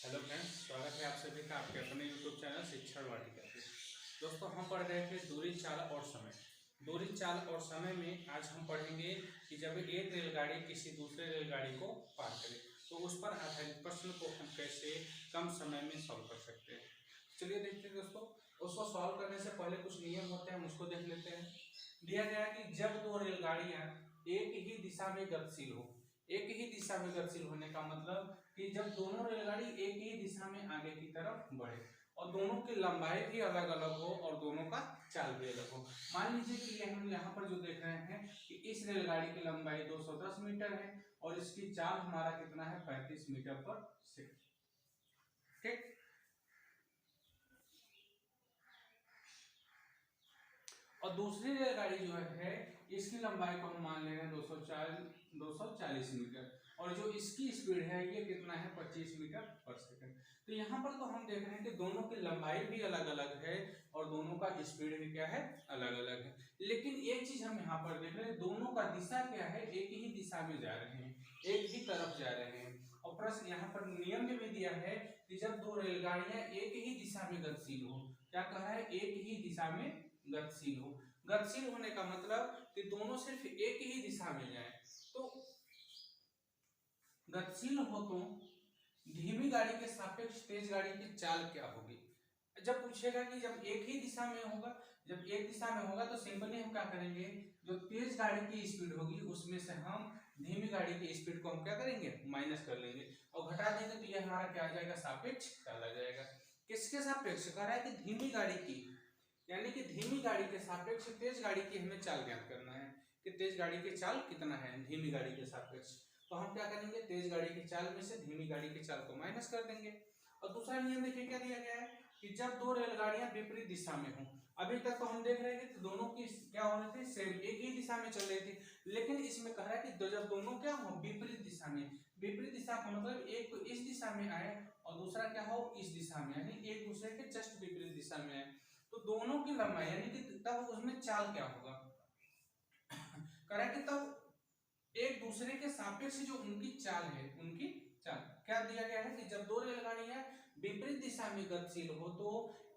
Hello friends, स्वागत है आप सभी का आपके अपने यूट्यूब चैनल शिक्षण वाटिका पे। दोस्तों, हम पढ़ रहे थे दूरी, चाल और समय। दूरी, चाल और समय में आज हम पढ़ेंगे कि जब एक रेलगाड़ी किसी दूसरे रेलगाड़ी को पार करे तो उस पर आधारित प्रश्न को हम कैसे कम समय में सॉल्व कर सकते हैं। चलिए देखते हैं दोस्तों। उसको सॉल्व करने से पहले कुछ नियम होते हैं, हम उसको देख लेते हैं। दिया गया है कि जब दो रेलगाड़ियां एक ही दिशा में गतिशील हो। एक ही दिशा में गतिशील होने का मतलब कि जब दोनों रेलगाड़ी एक ही दिशा में आगे की तरफ बढ़े और दोनों की लंबाई भी अलग अलग हो और दोनों का चाल भी अलग हो। मान लीजिए कि हम यहाँ पर जो देख रहे हैं कि इस रेलगाड़ी की लंबाई 210 मीटर है और इसकी चाल हमारा कितना है, 35 मीटर पर सेकंड। ठीक। और दूसरी रेलगाड़ी जो है इसकी लंबाई को हम मान ले रहे हैं 240 मीटर और जो इसकी स्पीड है ये कितना है, 25 मीटर पर सेकंड। तो यहाँ पर तो हम देख रहे हैं कि दोनों की लंबाई भी अलग अलग है और दोनों का स्पीड भी क्या है, अलग अलग है। लेकिन एक चीज हम यहाँ पर देख रहे हैं, दोनों का दिशा क्या है, एक ही दिशा में जा रहे हैं, एक ही तरफ जा रहे हैं। और प्रश्न यहाँ पर नियम में भी दिया है कि जब दो रेलगाड़ियां एक ही दिशा में गतिशील हो, क्या कह रहा है, एक ही दिशा में गतिशील हो। गतिशील होने का मतलब कि दोनों सिर्फ एक ही दिशा में जाए। तो गतिशील हो तो धीमी गाड़ी के सापेक्ष तेज गाड़ी की चाल क्या होगी। जब पूछेगा कि जब एक ही दिशा में होगा, जब एक दिशा में होगा तो सिंपली हम क्या करेंगे, जो तेज गाड़ी की स्पीड होगी उसमें से हम धीमी गाड़ी की स्पीड को हम क्या करेंगे, माइनस कर लेंगे और घटा देंगे तो ये हमारा क्या आ जाएगा, सापेक्ष चाल आ जाएगा। किसके सापेक्ष कह रहा है कि धीमी गाड़ी की, यानी कि धीमी गाड़ी के सापेक्ष तेज गाड़ी की हमें चाल ज्ञात करना है कि तेज गाड़ी की चाल कितना है धीमी गाड़ी के सापेक्ष। तो हम क्या करेंगे, तेज गाड़ी की चाल में से धीमी गाड़ी की चाल को माइनस कर देंगे। और दूसरा नियम देखिए क्या दिया गया है कि जब दो रेलगाड़ियां विपरीत दिशा में हों। अभी तक तो हम देख रहे हैं कि दोनों की क्या हो रही थी, सेम एक ही दिशा में चल रही थी। लेकिन इसमें कह रहा है कि जब दोनों क्या हो, विपरीत दिशा में। विपरीत दिशा का मतलब एक तो इस दिशा में आए और दूसरा क्या हो, इस दिशा में, यानी एक दूसरे के जस्ट विपरीत दिशा में आए। तो दोनों की लंबाई यानी कि तब उसमें चाल क्या होगा, कह रहा है कि तब एक दूसरे के सापेक्ष जो उनकी चाल है, उनकी चाल क्या दिया गया है कि जब दो रेलगाड़ियां विपरीत दिशा में गतिशील हो तो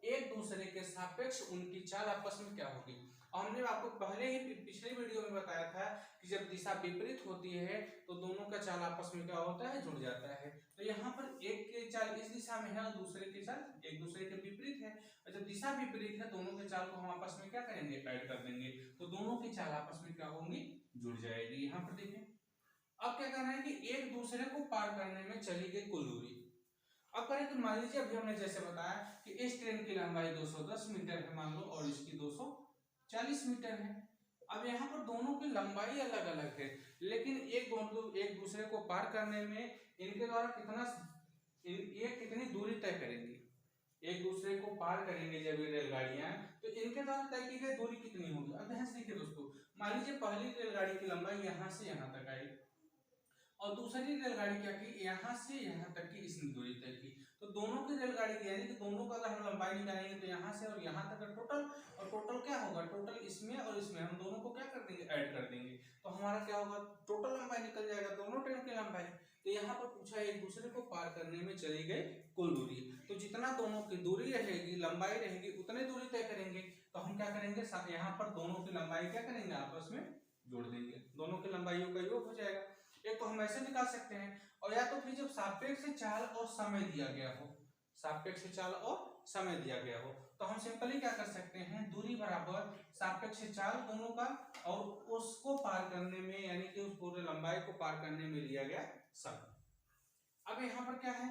एक दूसरे के सापेक्ष उनकी चाल आपस में क्या होगी। और हमने आपको पहले ही पिछले वीडियो में बताया था कि जब दिशा विपरीत होती है तो दोनों का चाल आपस में क्या होता है, जुड़ जाता है। तो यहाँ पर एक की चाल इस दिशा में है और दूसरे की चाल एक दूसरे के विपरीत है। और जब दिशा विपरीत है दोनों के चाल को हम आपस में क्या करेंगे, ऐड कर देंगे तो दोनों की चाल आपस में क्या होंगी, जुड़ जाएगी। यहाँ पर देखिए अब क्या करना है कि एक दूसरे को पार करने में चली गई कुल दूरी। अब करें कि मान लीजिए अभी हमने जैसे बताया कि इस ट्रेन की लंबाई 210 मीटर है मान लो और इसकी 240 मीटर है। अब यहाँ पर दोनों की लंबाई अलग अलग है लेकिन एक दूसरे को पार करने में इनके द्वारा ये कितनी दूरी तय करेंगी, एक दूसरे को पार करेंगे जब ये रेलगाड़ियां तो इनके द्वारा तय की गई दूरी कितनी होगी। अब ध्यान से देखिए दोस्तों, मान लीजिए पहली रेलगाड़ी की लंबाई यहां से यहां तक आई और दूसरी रेलगाड़ी क्या की, यहाँ से यहाँ तक की इसने दूरी तय की। तो दोनों की रेलगाड़ी की यानी कि दोनों का अगर हम लंबाई निकालेंगे तो यहाँ से और यहाँ तक का टोटल, और टोटल क्या होगा, टोटल इसमें और इसमें हम दोनों को क्या कर देंगे, ऐड कर देंगे तो हमारा क्या होगा, टोटल लंबाई निकल जाएगा दोनों ट्रेन की लंबाई। तो यहाँ पर पूछा एक दूसरे को पार करने में चली गई कुल दूरी। तो जितना दोनों की दूरी रहेगी, लंबाई रहेगी, उतने दूरी तय करेंगे। तो हम क्या करेंगे, यहाँ पर दोनों की लंबाई क्या करेंगे, आपस में जोड़ देंगे, दोनों की लंबाइयों का योग हो जाएगा। एक तो हम ऐसे निकाल सकते हैं और या तो फिर जब सापेक्ष चाल और समय दिया गया हो, सापेक्ष चाल और समय दिया गया हो तो हम सिंपली क्या कर सकते हैं, दूरी बराबर सापेक्ष चाल दोनों का और उसको पार करने में यानी कि उस पूरे लंबाई को पार करने में लिया गया समय। अब यहाँ पर क्या है,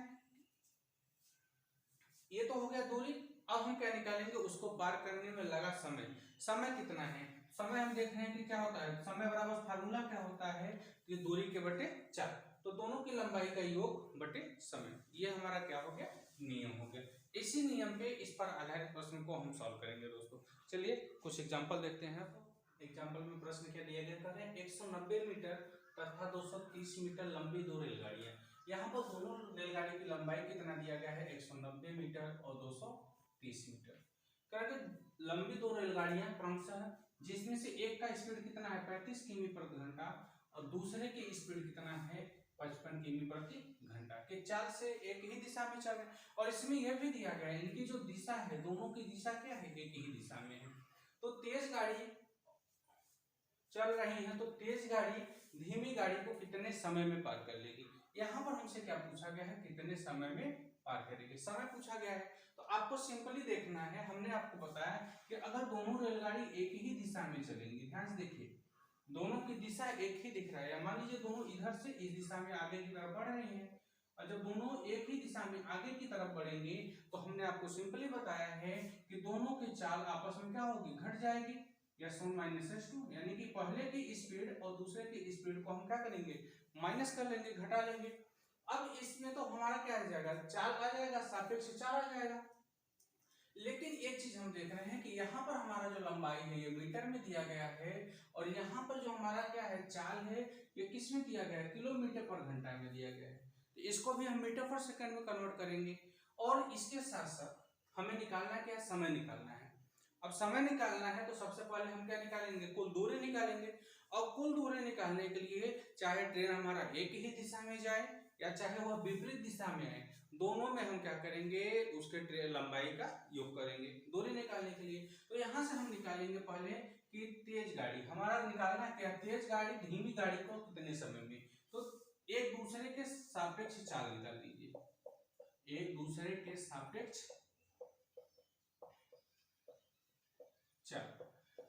ये तो हो गया दूरी। अब हम क्या निकालेंगे, उसको पार करने में लगा समय। समय कितना है, समय हम देख रहे हैं कि क्या होता है, समय बराबर फार्मूला क्या होता है, कि दूरी के बटे चाल, तो दोनों की लंबाई का योग बटे समय। ये हमारा क्या हो गया, नियम हो गया। इसी नियम पे इस पर आधारित प्रश्न को हम सॉल्व करेंगे दोस्तों। चलिए कुछ एग्जाम्पल देखते हैं। एग्जाम्पल में प्रश्न क्या दिया गया, कह रहे हैं 190 मीटर तथा 230 मीटर लंबी दो रेलगाड़ियां। यहाँ पर दोनों रेलगाड़ी की लंबाई कितना दिया गया है, 190 मीटर और 230 मीटर। करके लंबी दो रेलगाड़ियां क्रमशः, जिसमें से एक का स्पीड कितना है 35 किमी प्रति घंटा और दूसरे की स्पीड कितना है 55 किमी प्रति घंटा के चाल से एक ही दिशा में चल रहे हैं। और इसमें यह भी दिया गया है इनकी जो दिशा है, दोनों की दिशा क्या है, एक ही दिशा में है। तो तेज गाड़ी चल रही है तो तेज गाड़ी धीमी गाड़ी को कितने समय में पार कर लेगी। यहाँ पर हमसे क्या पूछा गया है, कितने समय में पार करेगी, समय पूछा गया है। तो आपको सिंपली देखना है, हमने आपको बताया कि अगर दोनों रेलगाड़ी एक ही दिशा में चलेंगी, ध्यान से देखिए दोनों की दिशा एक ही दिख रहा है, मान लीजिए दोनों इधर से इस दिशा में आगे की तरफ बढ़ रही हैं, और जब दोनों एक ही दिशा में आगे की तरफ बढ़ेंगे तो हमने आपको सिंपली बताया है कि दोनों की चाल आपस में क्या होगी, घट जाएगी, s1 माइनस s2, यानी कि पहले की स्पीड और दूसरे की स्पीड को हम क्या करेंगे, माइनस कर लेंगे, घटा लेंगे। अब इसमें तो हमारा क्या आ जाएगा, चाल आ जाएगा, सापेक्ष चाल आ जाएगा। लेकिन एक चीज हम देख रहे हैं कि यहाँ पर हमारा जो लंबाई है ये मीटर में दिया गया है, और यहाँ पर जो हमारा क्या है चाल है ये किस में दिया गया है, किलोमीटर पर घंटा में दिया गया है। तो इसको भी हम मीटर पर सेकंड में कन्वर्ट करेंगे। और इसके साथ साथ हमें निकालना क्या है, समय निकालना है। अब समय निकालना है तो सबसे पहले हम क्या निकालेंगे, कुल दूरी निकालेंगे। और कुल दूरी निकालने के लिए चाहे ट्रेन हमारा एक ही दिशा में जाए या चाहे वह विपरीत दिशा में आए, दोनों में हम क्या करेंगे, उसके लंबाई का योग करेंगे दूरी निकालने के लिए। तो यहाँ से हम निकालेंगे पहले कि तेज गाड़ी हमारा निकालना क्या, तेज गाड़ी धीमी गाड़ी को कितने समय में, तो एक दूसरे के सापेक्ष चाल निकाल लीजिए, एक दूसरे के सापेक्ष चाल।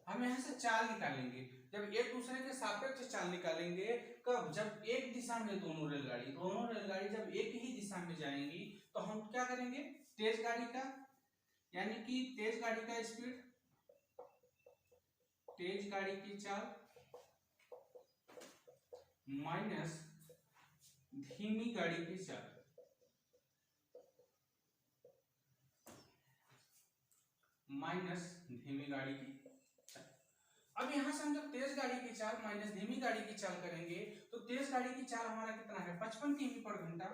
हम यहाँ से चाल निकालेंगे, जब एक दूसरे के सापेक्ष चाल निकालेंगे कब, जब एक दिशा में दोनों रेलगाड़ी जब एक ही दिशा में जाएंगी तो हम क्या करेंगे, तेज गाड़ी का यानी कि तेज गाड़ी का स्पीड, तेज गाड़ी की चाल माइनस धीमी गाड़ी की चाल, माइनस धीमी गाड़ी की चाल। अब यहां से हम जब तेज गाड़ी की चाल माइनस धीमी गाड़ी की चाल करेंगे तो तेज गाड़ी की चाल हमारा कितना है 55 किमी पर घंटा,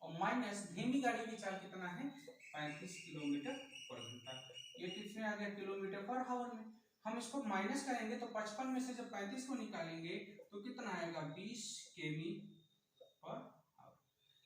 और माइनस धीमी गाड़ी की चाल कितना है 35 किलोमीटर पर घंटा। ये कितने आ गया, किलोमीटर पर हावर में। हम इसको माइनस करेंगे तो 55 में से जब 35 को निकालेंगे तो कितना आएगा 20 किमी पर हावर।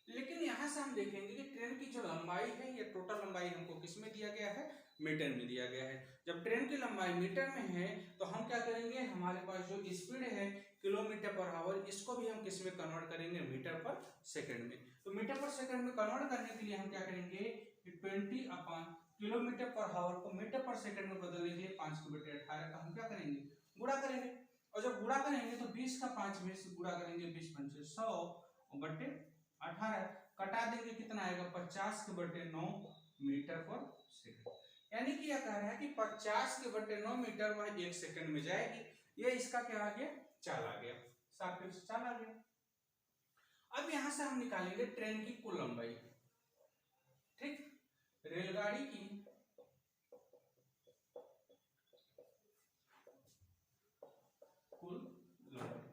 लेकिन यहाँ से हम देखेंगे कि ट्रेन की जो लंबाई है ये टोटल लंबाई हमको किस में दिया गया है, मीटर में दिया गया है। जब ट्रेन की लंबाई मीटर में है तो हम क्या करेंगे, हमारे पास जो स्पीड है किलोमीटर पर आवर, इसको भी हम किस में कन्वर्ट करेंगे, मीटर पर सेकंड में। तो मीटर पर सेकंड में कन्वर्ट करने के लिए हम क्या करेंगे, 20 अपन किलोमीटर पर आवर को मीटर पर सेकंड में बदलने के लिए 5/18 का हम क्या करेंगे, गुणा करेंगे। और जब गुणा करेंगे तो 20 का 5 में से गुणा करेंगे 20 पंचे 100/18 कटा देंगे, कितना आएगा 50/9 मीटर पर सेकंड। यानी कि यह कह रहा है कि 50/9 मीटर वह 1 सेकंड में जाएगी। ये इसका क्या आ गया, चाल आ गया, सापेक्ष चाल आ गया। अब यहां से हम निकालेंगे ट्रेन की कुल लंबाई, ठीक, रेलगाड़ी की कुल लंबाई।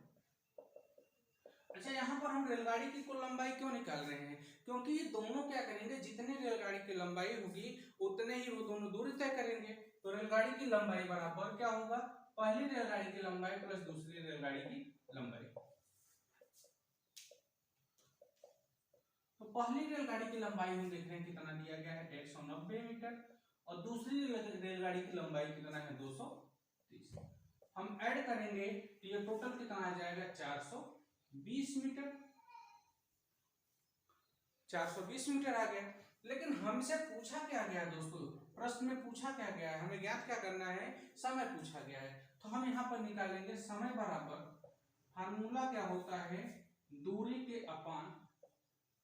अच्छा, यहाँ पर हम रेलगाड़ी की कुल लंबाई क्यों निकाल रहे हैं, क्योंकि ये दोनों क्या करेंगे, जितने रेलगाड़ी की लंबाई होगी उतने ही वो दोनों दूरी तय करेंगे। तो रेलगाड़ी की लंबाई बराबर क्या होगा, पहली रेलगाड़ी की लंबाई प्लस दूसरी रेलगाड़ी की लंबाई। तो पहली रेलगाड़ी की लंबाई हम देख रहे हैं कितना दिया गया है 190 मीटर, और दूसरी रेलगाड़ी की लंबाई कितना है 230। हम ऐड करेंगे तो ये टोटल कितना आ जाएगा 420 मीटर, 420 मीटर आ गया। लेकिन हमसे पूछा क्या गया दोस्तों, प्रश्न में पूछा क्या गया है, हमें ज्ञात क्या करना है, समय पूछा गया है। तो हम यहाँ पर निकालेंगे समय बराबर, फार्मूला क्या होता है, दूरी के अपान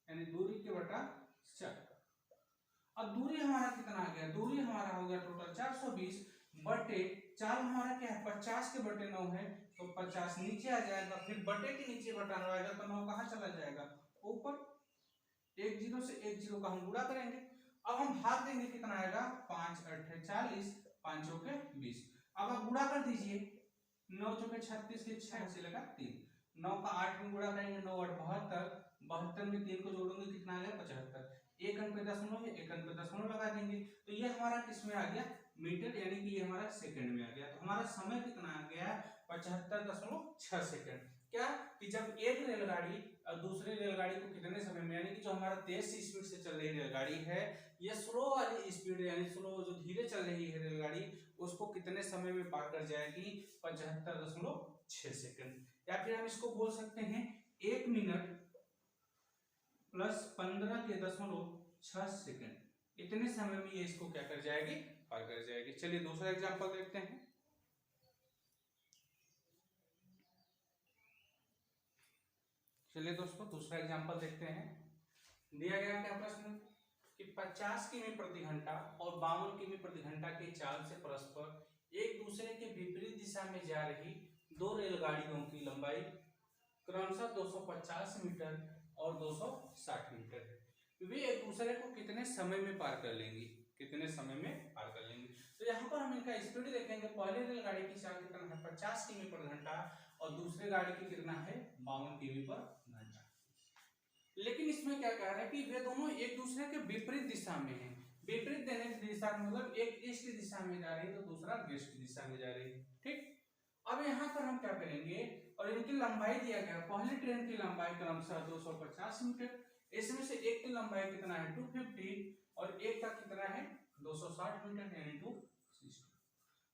यानी दूरी के बटा चाल। अब दूरी हमारा कितना आ गया, दूरी हमारा हो गया टोटल 420 बटे चाल हमारा क्या है 50/9 है, तो 50 नीचे आ जाएगा, फिर बटे के नीचे बटा 9 आएगा, तो 9 कहाँ चला जाएगा ऊपर, 1 0 से 1 0 का हम गुणा करेंगे। अब हम भाग देंगे, कितना आएगा 5 8 40, 5 चौके 20। अब आप गुणा कर दीजिए, 9 चौके 36 के 6 से लगा 3, 9 का 8 में गुणा करेंगे 9 8 72, 72 में 3 को जोड़ेंगे कितना आ गया 75, एक अंक पे दशमलव है, एक अंक पे दशमलव लगा देंगे, तो ये हमारा किस में आ गया मीटर, यानी कि ये हमारा सेकंड में आ गया। तो हमारा समय कितना आ गया 75.6 सेकंड। क्या कि जब एक रेलगाड़ी दूसरी रेलगाड़ी को कितने समय में, यानी कि जो हमारा तेज स्पीड से चल रही रेलगाड़ी है, ये स्लो वाली स्पीड यानी स्लो जो धीरे चल रही है रेलगाड़ी, उसको कितने समय में पार कर जाएगी, 75.6 सेकंड। या फिर हम इसको बोल सकते हैं 1 मिनट प्लस 15.6 सेकंड, इतने समय में ये इसको क्या कर जाएगी, पार कर जाएगी। चलिए दूसरा एग्जांपल देखते हैं। चलिए दोस्तों दूसरा एग्जांपल देखते हैं। दिया गया क्या प्रश्न कि 50 किमी प्रति घंटा और 52 किमी प्रति घंटा के चाल से परस्पर एक दूसरे के विपरीत दिशा में जा रही दो रेलगाड़ियों की लंबाई क्रमशः 250 मीटर और 260 मीटर है। वे एक दूसरे को कितने समय में पार कर लेंगी, कितने समय में पार कर लेंगे। तो यहाँ पर हम इनका स्पीड देखेंगे। पहले रेलगाड़ी की चाल कितना है, 50 किमी पर घंटा, और दूसरे गाड़ी की कितना है, 52 किमी पर घंटा। लेकिन इसमें क्या कह रहा है कि वे दोनों एक दूसरे के विपरीत दिशा में हैं। विपरीत देने की दिशा मतलब एक ईस्ट दिशा में जा रही है तो दूसरा वेस्ट दिशा में जा रही है। ठीक, अब यहाँ पर हम क्या करेंगे, और इनकी लंबाई दिया गया, पहली ट्रेन की लंबाई क्रमशः 250 मीटर, इसमें से एक की लंबाई कितना है 250 और एक का कितना है 260 मीटर यानी 260।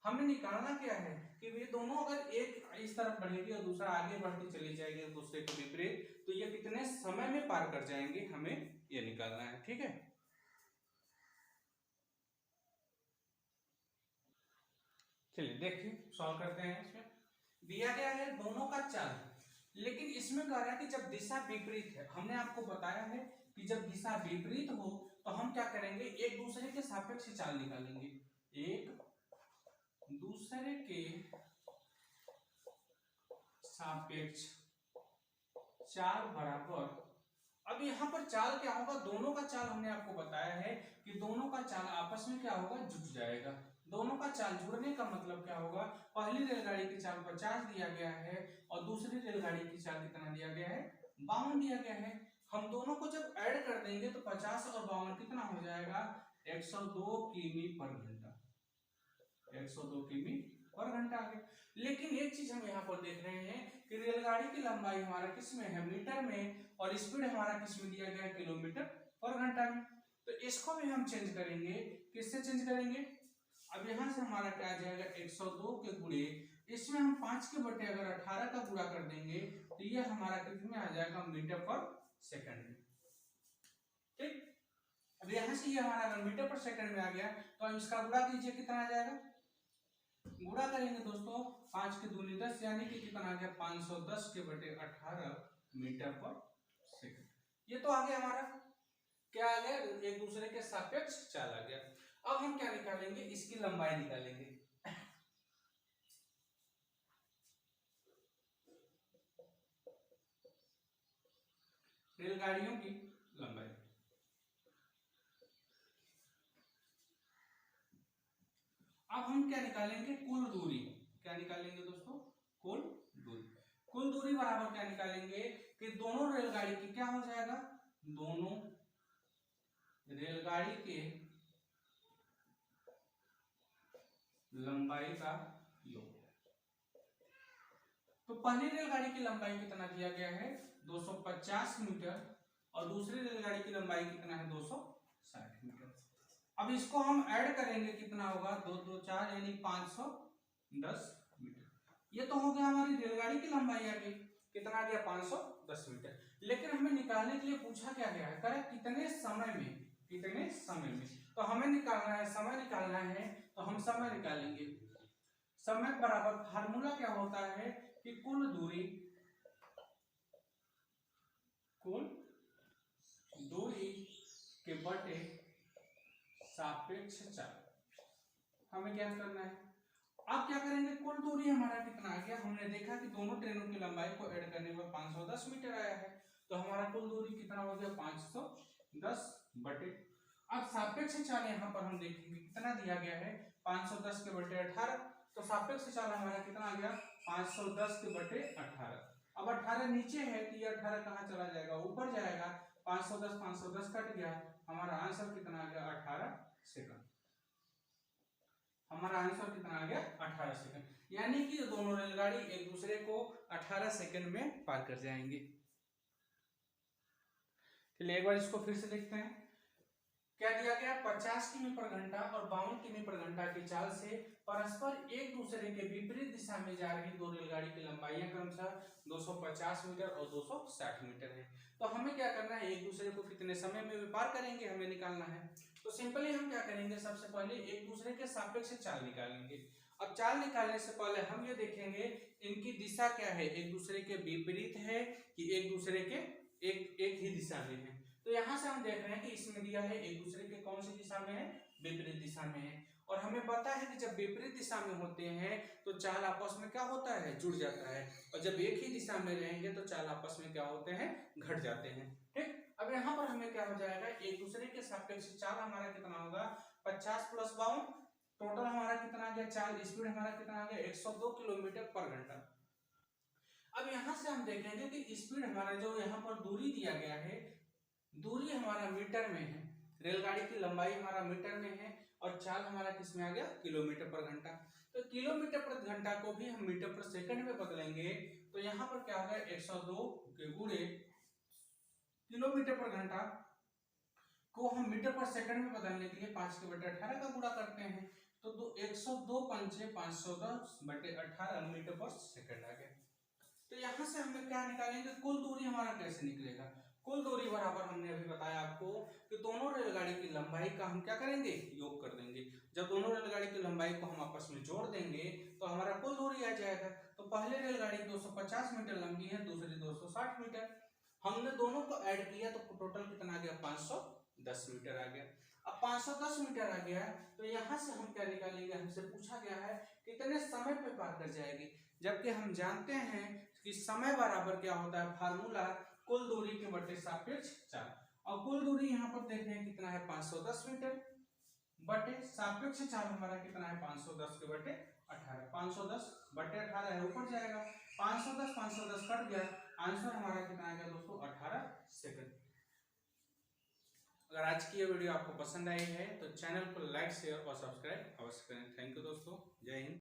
हमें निकालना क्या है कि वे दोनों अगर एक इस तरफ बढ़ेगी और दूसरा आगे बढ़ती चली जाएगी दूसरे के विपरीत, तो ये कितने समय में पार कर जाएंगे, हमें ये निकालना है। ठीक है, चलिए देखिए सॉल्व करते हैं। इसमें दिया गया है दोनों का चाल, लेकिन इसमें कह रहा है कि जब दिशा विपरीत है, हमने आपको बताया है कि जब दिशा विपरीत हो तो हम क्या करेंगे, एक दूसरे के सापेक्ष चाल निकालेंगे, एक दूसरे के सापेक्ष चाल बराबर। अब यहाँ पर चाल क्या होगा, दोनों का चाल हमने आपको बताया है कि दोनों का चाल आपस में क्या होगा, जुड़ जाएगा। दोनों का चाल जुड़ने का मतलब क्या होगा, पहली रेलगाड़ी की चाल 50 दिया गया है और दूसरी रेलगाड़ी की चाल कितना दिया गया है, 52 दिया गया है। हम दोनों को जब ऐड कर देंगे तो 50 और 52 कितना हो जाएगा, 102 किमी पर घंटा, 102 किमी पर घंटा आ गया। लेकिन एक चीज हम यहाँ पर देख रहे हैं कि रेलगाड़ी की लंबाई हमारा किस में है, मीटर में, और स्पीड हमारा किस में दिया गया है, किलोमीटर पर घंटा में। तो इसको भी हम चेंज करेंगे, किससे चेंज करेंगे, अब यहाँ से हमारा क्या आ जाएगा, 102 के गुणे, इसमें हम 5 के बटे अगर 18 का गुणा कर देंगे तो ये हमारा कितने आ जाएगा, मीटर पर सेकंड में। ठीक, अब यहाँ से ये हमारा अगर मीटर पर सेकंड में आ गया तो हम इसका गुणा कीजिए, कितना आ जाएगा, गुणा करेंगे दोस्तों, 5 के दूनी 10 यानी कि कितना आ गया, 510 के बटे 18 मीटर पर सेकंड। ये तो आ गया हमारा क्या आ गया, एक दूसरे के सापेक्ष चाल आ गया। अब हम क्या निकालेंगे, इसकी लंबाई निकालेंगे। रेलगाड़ियों की लंबाई, अब हम क्या निकालेंगे, कुल दूरी। क्या निकालेंगे दोस्तों, कुल दूरी। कुल दूरी बराबर क्या निकालेंगे कि दोनों रेलगाड़ी की क्या हो जाएगा, दोनों रेलगाड़ी के लंबाई का योग। तो पहली रेलगाड़ी की लंबाई कितना दिया गया है, 250 मीटर, और दूसरी रेलगाड़ी की लंबाई कितना है, 260 मीटर। अब इसको हम ऐड करेंगे, कितना होगा, 2 2 4 यानी 510 मीटर। ये तो हो गया हमारी रेलगाड़ी की लंबाई आ गई, कितना आ गया, 510 मीटर। लेकिन हमें निकालने के लिए पूछा क्या गया है, करें कितने समय में, कितने समय में। तो हमें निकालना है, समय निकालना है, तो हम समय निकालेंगे। समय बराबर फार्मूला क्या होता है कि कुल दूरी, कुल दूरी के बटे सापेक्ष चाल हमें ज्ञात करना है। अब क्या करेंगे, कुल दूरी हमारा कितना आ गया, हमने देखा कि दोनों ट्रेनों की लंबाई को ऐड करने पर 510 मीटर आया है, तो हमारा कुल दूरी कितना हो गया, 510 बटे। अब सापेक्ष चाल यहाँ पर हम देखेंगे कितना दिया गया है, 510 के बटे 18, तो सापेक्ष चाल हमारा कितना आ गया, 510 के बटे 18। अब 18 नीचे है तो ये 18 कहाँ चला जाएगा, ऊपर जाएगा, 510 कट गया, हमारा आंसर कितना आ गया, 18 सेकंड। हमारा आंसर कितना आ गया 18 सेकंड, यानी कि दोनों रेलगाड़ी एक दूसरे को 18 सेकंड में पार कर जाएंगे। चलिए एक बार इसको फिर से देखते हैं। क्या दिया गया, 50 किमी पर घंटा और 52 किमी पर घंटा की चाल से परस्पर एक दूसरे के विपरीत दिशा में जा रही दो रेलगाड़ी की लंबाइयां क्रमशः 250 मीटर और 260 मीटर है। तो हमें क्या करना है, एक दूसरे को कितने समय में पार करेंगे हमें निकालना है। तो सिंपली हम क्या करेंगे, सबसे पहले एक दूसरे के सापेक्ष चाल निकालेंगे। अब चाल निकालने से पहले हम ये देखेंगे इनकी दिशा क्या है, एक दूसरे के विपरीत है कि एक दूसरे के एक ही दिशा में है। तो यहाँ से हम देख रहे हैं कि इसमें दिया है एक दूसरे के कौन सी दिशा में है, विपरीत दिशा में है। और हमें पता है कि जब विपरीत दिशा में होते हैं तो चाल आपस में क्या होता है, जुड़ जाता है, और जब एक ही दिशा में रहेंगे तो चाल आपस में क्या होते हैं, घट जाते हैं। ठीक, अब यहाँ पर हमें क्या हो जाएगा, एक दूसरे के सापेक्ष चाल हमारा कितना होगा 50 + 52, टोटल हमारा कितना आ गया, चाल स्पीड हमारा कितना आ गया 102 किलोमीटर पर घंटा। अब यहाँ से हम देखेंगे कि स्पीड हमारा जो यहाँ पर दूरी दिया गया है, दूरी हमारा मीटर में है, रेलगाड़ी की लंबाई हमारा मीटर में है, और चाल हमारा किस में आ गया, किलोमीटर पर घंटा। तो किलोमीटर पर घंटा को भी हम मीटर पर सेकंड में बदलेंगे, तो यहाँ पर क्या होगा 102 के गुणे किलोमीटर पर घंटा को हम मीटर पर सेकंड में बदलने के लिए 5/18 का गुणा करते हैं, तो 102 पंचे 510/18 मीटर पर सेकंड आ गया। तो यहाँ से हमें क्या निकालेंगे, कुल दूरी हमारा कैसे निकलेगा, कुल दूरी बराबर हमने अभी बताया आपको कि दोनों रेलगाड़ी की लंबाई का हम क्या करेंगे, योग कर देंगे। जब दोनों रेलगाड़ी की लंबाई को हम आपस में जोड़ देंगे तो हमारा कुल दूरी आ जाएगा। तो पहले रेलगाड़ी 250 मीटर लंबी है, दूसरी 260 मीटर, हमने दोनों को ऐड किया तो टोटल कितना आ गया 510 मीटर आ गया। अब 510 मीटर आ गया तो यहाँ से हम क्या निकालेंगे, हमसे पूछा गया है कितने समय पे पार कर जाएगी, जबकि हम जानते हैं कि समय बराबर क्या होता है, फार्मूला कुल दूरी के बटे सापेक्ष चाल। और कुल दूरी यहाँ पर देखते हैं कितना है 510 मीटर बटे सापेक्ष चाल हमारा कितना है 510 के बटे 18, 510 बटे 18 है, ऊपर जाएगा 510 कट गया, आंसर हमारा कितना आ गया दोस्तों 18 सेकंड। अगर आज की ये वीडियो आपको पसंद आई है तो चैनल को लाइक शेयर और सब्सक्राइब अवश्य करें। थैंक यू दोस्तों, जय हिंद।